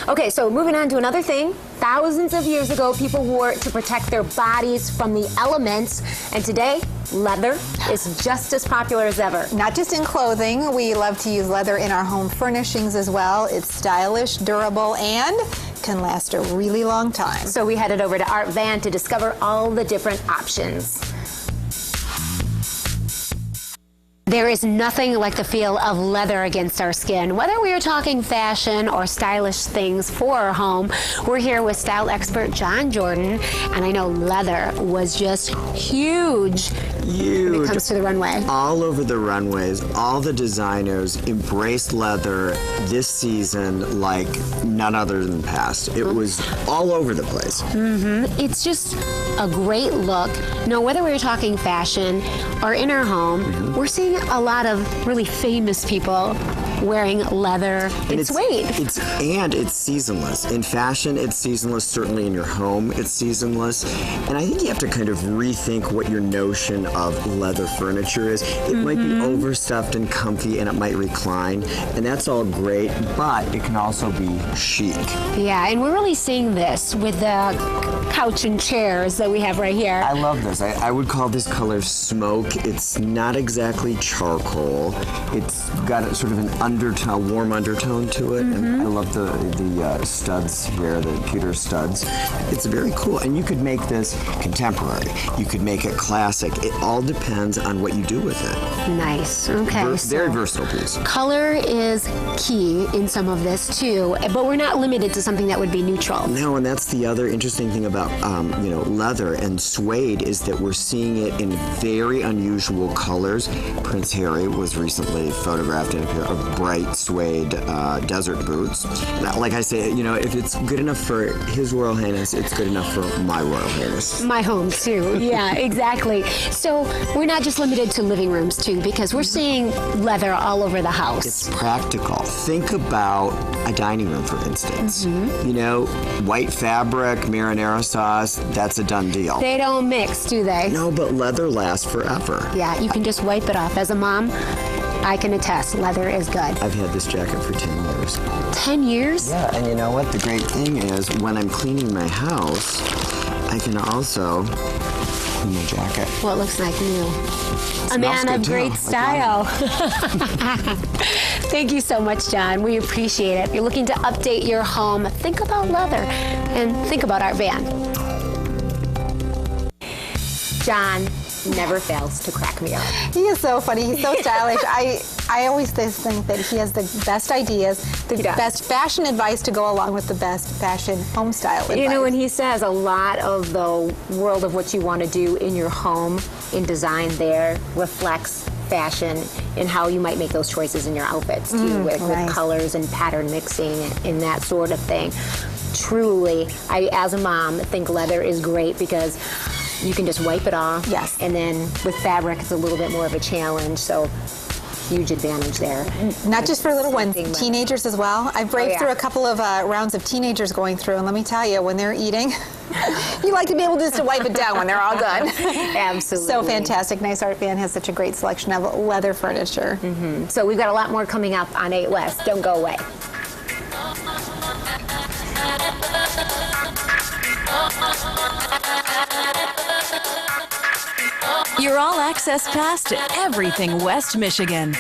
Okay, so moving on to another thing. Thousands of years ago, people wore it to protect their bodies from the elements, and today, leather is just as popular as ever. Not just in clothing, we love to use leather in our home furnishings as well. It's stylish, durable, and can last a really long time. So we headed over to Art Van to discover all the different options. There is nothing like the feel of leather against our skin. Whether we are talking fashion or stylish things for our home, we're here with style expert John Jordan, and I know leather was just huge when it comes to the runway. All over the runways, all the designers embraced leather this season like none other than the past. It was all over the place. It's just a great look. Now, whether we're talking fashion or in our home, we're seeing a lot of really famous people wearing leather and suede. It's seasonless. In fashion, it's seasonless. Certainly in your home, it's seasonless. And I think you have to kind of rethink what your notion of leather furniture is. It might be overstuffed and comfy, and it might recline, and that's all great, but it can also be chic. Yeah, and we're really seeing this with the couch and chairs that we have right here. I love this. I would call this color smoke. It's not exactly charcoal. It's got a sort of an undertone, warm undertone to it, and I love the studs here, the pewter studs. It's very cool, and you could make this contemporary. You could make it classic. It all depends on what you do with it. Nice. Okay. Very versatile piece. Color is key in some of this too, but we're not limited to something that would be neutral. No, and that's the other interesting thing about leather and suede is that we're seeing it in very unusual colors. Prince Harry was recently photographed in a pair of bright suede desert boots. Now, like I say, if it's good enough for His Royal Highness, it's good enough for my Royal Highness. My home too. Yeah, exactly. So we're not just limited to living rooms too, because we're seeing leather all over the house. It's practical. Think about a dining room, for instance. White fabric, marinara sauce, that's a done deal. They don't mix, do they? No, but leather lasts forever. Yeah, you can just wipe it off. As a mom, I can attest, leather is good. I've had this jacket for 10 years. 10 years? Yeah, and you know what? The great thing is, when I'm cleaning my house, I can also clean my jacket. Well, it looks like new. A man of great style. Thank you so much, John. We appreciate it. If you're looking to update your home, think about leather and think about Art Van. John never fails to crack me up. He is so funny. He's so stylish. I always think that he has the best ideas, the best fashion advice to go along with the best fashion home style advice. And he says a lot of the world of what you want to do in your home, in design there, reflects fashion and how you might make those choices in your outfits too, with colors and pattern mixing and that sort of thing. Truly, I, as a mom, think leather is great because you can just wipe it off. Yes. And then with fabric, it's a little bit more of a challenge, so huge advantage there. Not just for little ones, teenagers as well. I've braved through a couple of rounds of teenagers going through, and let me tell you, when they're eating, you like to be able just to wipe it down when they're all done. Absolutely. So fantastic. Nice Art Van has such a great selection of leather furniture. So we've got a lot more coming up on 8 West. Don't go away. Your All Access Pass to everything West Michigan.